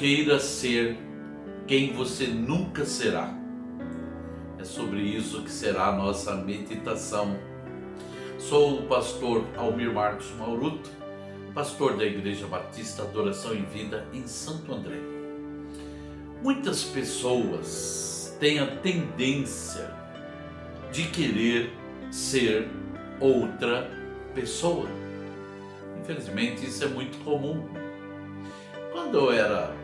queira ser quem você nunca será. É sobre isso que será a nossa meditação. Sou o pastor Almir Marcos Mauruto, pastor da Igreja Batista Adoração em Vida em Santo André. Muitas pessoas têm a tendência de querer ser outra pessoa. Infelizmente, isso é muito comum. Quando eu era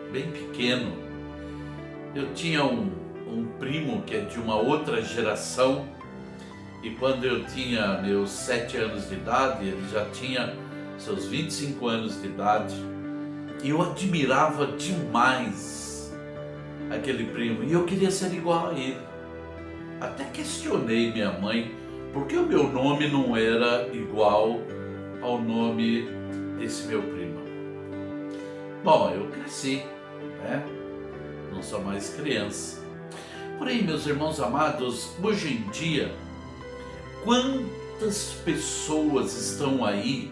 bem pequeno, eu tinha um primo que é de uma outra geração, e quando eu tinha meus 7 anos de idade, ele já tinha seus 25 anos de idade, e eu admirava demais aquele primo, e eu queria ser igual a ele. Até questionei minha mãe por que o meu nome não era igual ao nome desse meu primo. Bom, eu cresci, né? Não sou mais criança. Porém, meus irmãos amados, hoje em dia, quantas pessoas estão aí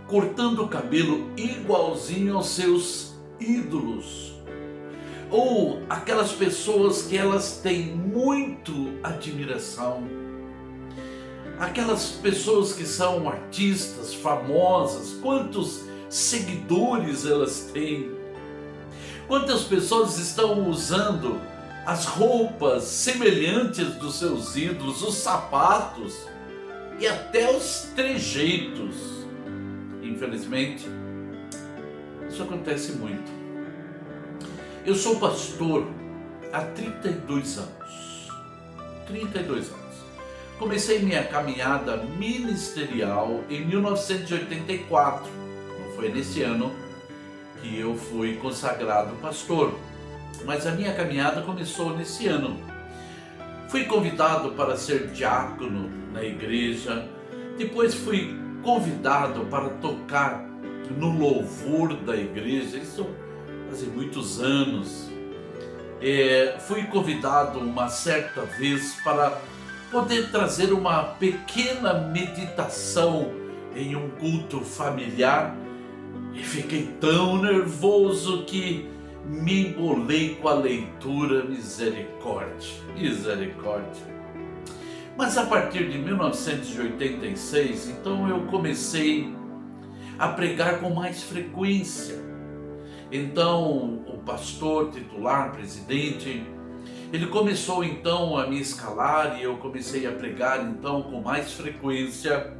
cortando o cabelo igualzinho aos seus ídolos? Ou aquelas pessoas que elas têm muito admiração, aquelas pessoas que são artistas famosas, quantos seguidores elas têm? Quantas pessoas estão usando as roupas semelhantes dos seus ídolos, os sapatos e até os trejeitos? Infelizmente, isso acontece muito. Eu sou pastor há 32 anos. 32 anos. Comecei minha caminhada ministerial em 1984. Foi nesse ano que eu fui consagrado pastor. Mas a minha caminhada começou nesse ano. Fui convidado para ser diácono na igreja. Depois fui convidado para tocar no louvor da igreja. Isso faz muitos anos. Fui convidado uma certa vez para poder trazer uma pequena meditação em um culto familiar. E fiquei tão nervoso que me embolei com a leitura. Misericórdia, misericórdia. Mas a partir de 1986, então eu comecei a pregar com mais frequência. Então o pastor titular, presidente, ele começou então a me escalar e eu comecei a pregar então com mais frequência.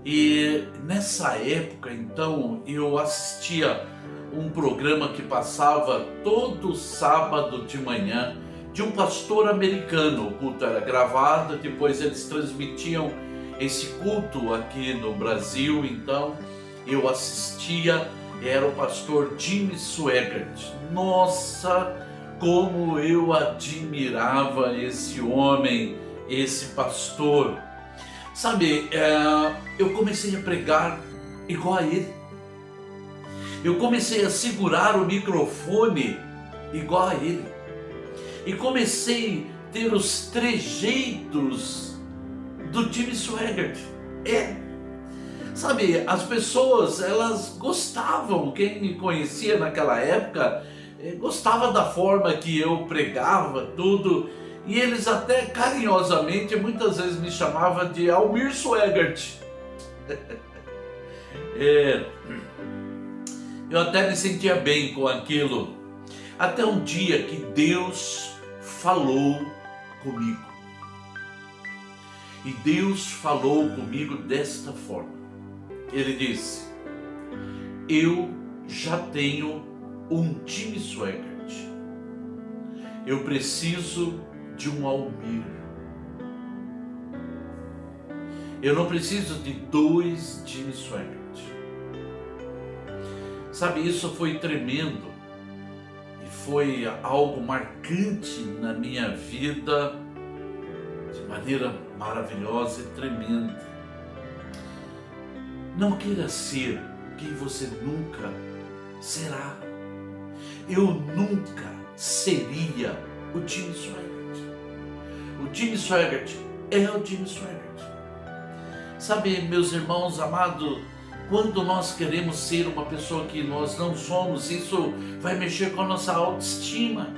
E nessa época então eu assistia um programa que passava todo sábado de manhã de um pastor americano. O culto era gravado, depois eles transmitiam esse culto aqui no Brasil. Então eu assistia, era o pastor Jimmy Swaggart. Nossa, como eu admirava esse homem, esse pastor. Sabe, eu comecei a pregar igual a ele. Eu comecei a segurar o microfone igual a ele. E comecei a ter os trejeitos do Jimmy Swaggart. Sabe, as pessoas, elas gostavam, quem me conhecia naquela época, gostava da forma que eu pregava tudo. E eles até carinhosamente, muitas vezes me chamavam de Almir Swaggart. Eu até me sentia bem com aquilo. Até um dia que Deus falou comigo. E Deus falou comigo desta forma. Ele disse: eu já tenho um Jimmy Swaggart. Eu preciso de um Almir. Eu não preciso de 2 Jimmy Swaggart. Sabe, isso foi tremendo e foi algo marcante na minha vida de maneira maravilhosa e tremenda. Não queira ser quem você nunca será. Eu nunca seria o Jimmy Swaggart. O Jimmy Swaggart é o Jimmy Swaggart. Sabe, meus irmãos amados, Quando nós queremos ser uma pessoa que nós não somos, isso vai mexer com a nossa autoestima.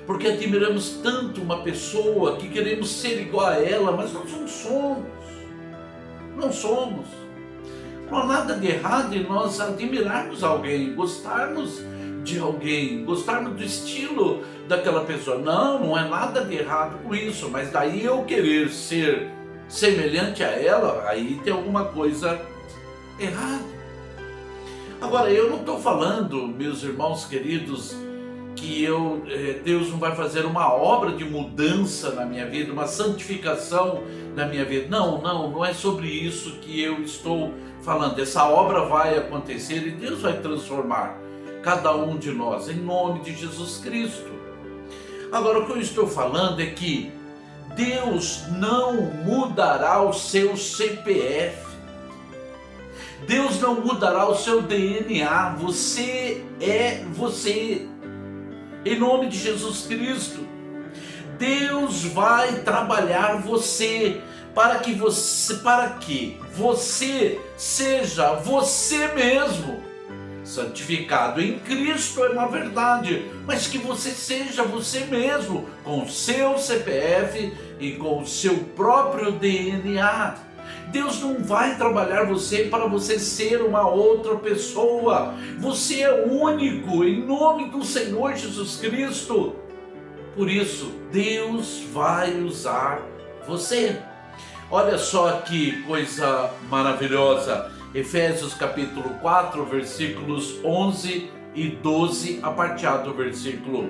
Porque admiramos tanto uma pessoa que queremos ser igual a ela, mas nós não somos. Não somos. Não há nada de errado em nós admirarmos alguém, gostarmos de alguém, gostarmos do estilo daquela pessoa. Não, não é nada de errado com isso, mas daí eu querer ser semelhante a ela, aí tem alguma coisa errada. Agora, eu não estou falando, meus irmãos queridos, que Deus não vai fazer uma obra de mudança na minha vida, uma santificação na minha vida. Não é sobre isso que eu estou falando. Essa obra vai acontecer e Deus vai transformar cada um de nós, em nome de Jesus Cristo. Agora, o que eu estou falando é que Deus não mudará o seu CPF. Deus não mudará o seu DNA. Você é você. Em nome de Jesus Cristo. Deus vai trabalhar você para que você seja você mesmo. Santificado em Cristo é uma verdade, mas que você seja você mesmo, com o seu CPF e com o seu próprio DNA. Deus não vai trabalhar você para você ser uma outra pessoa. Você é único em nome do Senhor Jesus Cristo. Por isso, Deus vai usar você. Olha só que coisa maravilhosa. Efésios capítulo 4, versículos 11 e 12, a partir do versículo 1.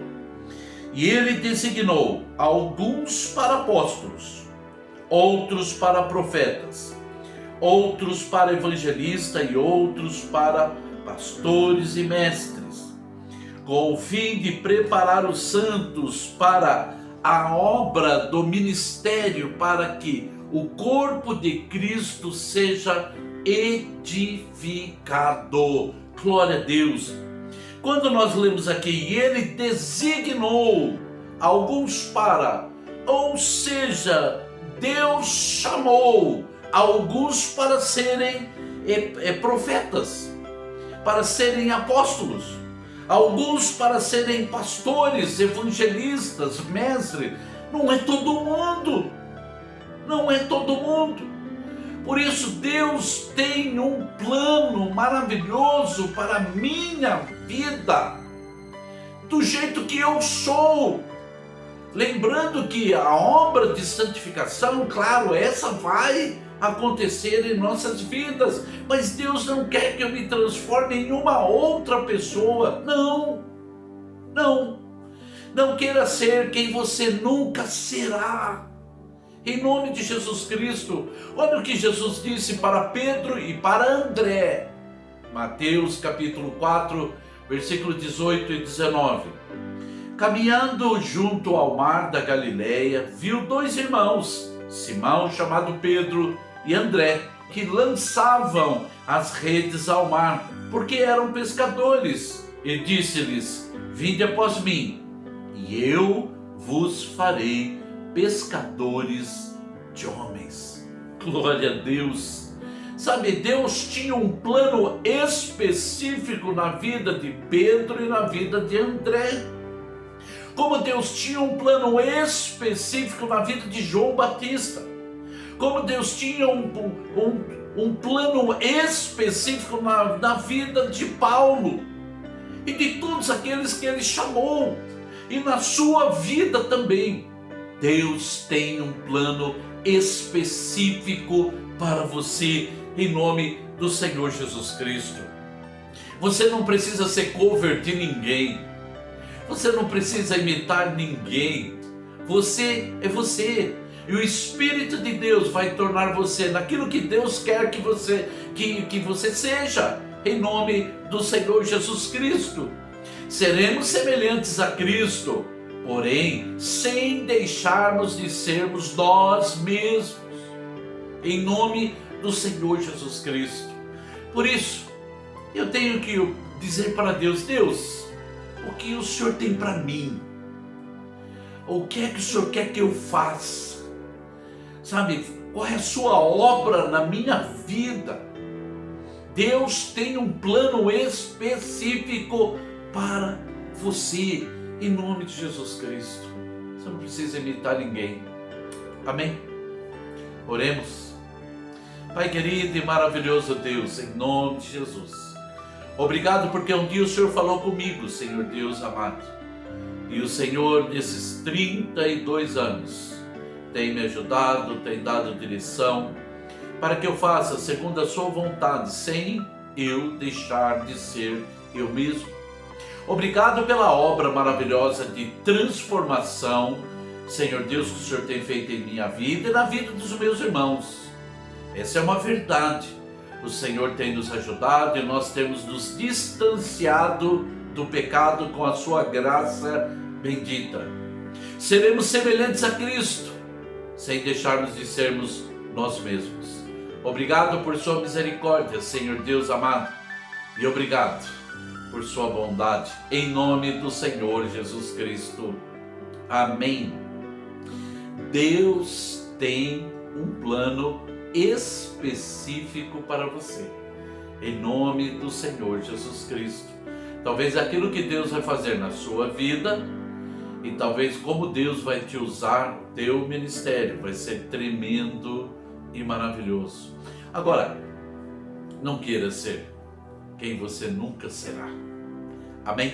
E ele designou alguns para apóstolos, outros para profetas, outros para evangelistas e outros para pastores e mestres, com o fim de preparar os santos para a obra do ministério, para que o corpo de Cristo seja edificado. Glória a Deus. Quando nós lemos aqui, ele designou alguns para, ou seja, Deus chamou alguns para serem profetas, para serem apóstolos, alguns para serem pastores, evangelistas, mestres. Não é todo mundo, não é todo mundo. Por isso Deus tem um plano maravilhoso para a minha vida, do jeito que eu sou. Lembrando que a obra de santificação, claro, essa vai acontecer em nossas vidas, mas Deus não quer que eu me transforme em uma outra pessoa. Não queira ser quem você nunca será. Em nome de Jesus Cristo. Olha o que Jesus disse para Pedro e para André. Mateus capítulo 4, versículo 18 e 19. Caminhando junto ao mar da Galileia, viu dois irmãos, Simão, chamado Pedro, e André, que lançavam as redes ao mar, porque eram pescadores. E disse-lhes: vinde após mim, e eu vos farei pescadores de homens. Glória a Deus. Sabe, Deus tinha um plano específico na vida de Pedro e na vida de André. Como Deus tinha um plano específico na vida de João Batista. Como Deus tinha um plano específico na vida de Paulo. E de todos aqueles que ele chamou. E na sua vida também. Deus tem um plano específico para você, em nome do Senhor Jesus Cristo. Você não precisa ser cover de ninguém. Você não precisa imitar ninguém. Você é você. E o Espírito de Deus vai tornar você naquilo que Deus quer que você seja, em nome do Senhor Jesus Cristo. Seremos semelhantes a Cristo, porém, sem deixarmos de sermos nós mesmos, em nome do Senhor Jesus Cristo. Por isso, eu tenho que dizer para Deus: Deus, o que o Senhor tem para mim? O que é que o Senhor quer que eu faça? Sabe, qual é a sua obra na minha vida? Deus tem um plano específico para você, em nome de Jesus Cristo. Você não precisa imitar ninguém. Amém? Oremos. Pai querido e maravilhoso Deus, em nome de Jesus. Obrigado porque um dia o Senhor falou comigo, Senhor Deus amado. E o Senhor, nesses 32 anos, tem me ajudado, tem dado direção, para que eu faça segundo a sua vontade, sem eu deixar de ser eu mesmo. Obrigado pela obra maravilhosa de transformação, Senhor Deus, que o Senhor tem feito em minha vida e na vida dos meus irmãos. Essa é uma verdade. O Senhor tem nos ajudado e nós temos nos distanciado do pecado com a sua graça bendita. Seremos semelhantes a Cristo, sem deixarmos de sermos nós mesmos. Obrigado por sua misericórdia, Senhor Deus amado, e obrigado por sua bondade, em nome do Senhor Jesus Cristo. Amém. Deus tem um plano específico para você, em nome do Senhor Jesus Cristo. Talvez aquilo que Deus vai fazer na sua vida, e talvez como Deus vai te usar, o teu ministério vai ser tremendo e maravilhoso. Agora, não queira ser quem você nunca será. Amém?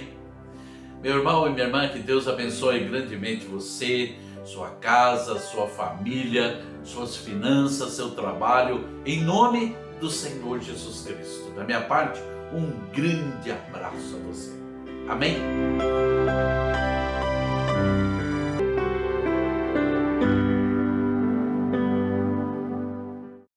Meu irmão e minha irmã, que Deus abençoe grandemente você, sua casa, sua família, suas finanças, seu trabalho, em nome do Senhor Jesus Cristo. Da minha parte, um grande abraço a você. Amém?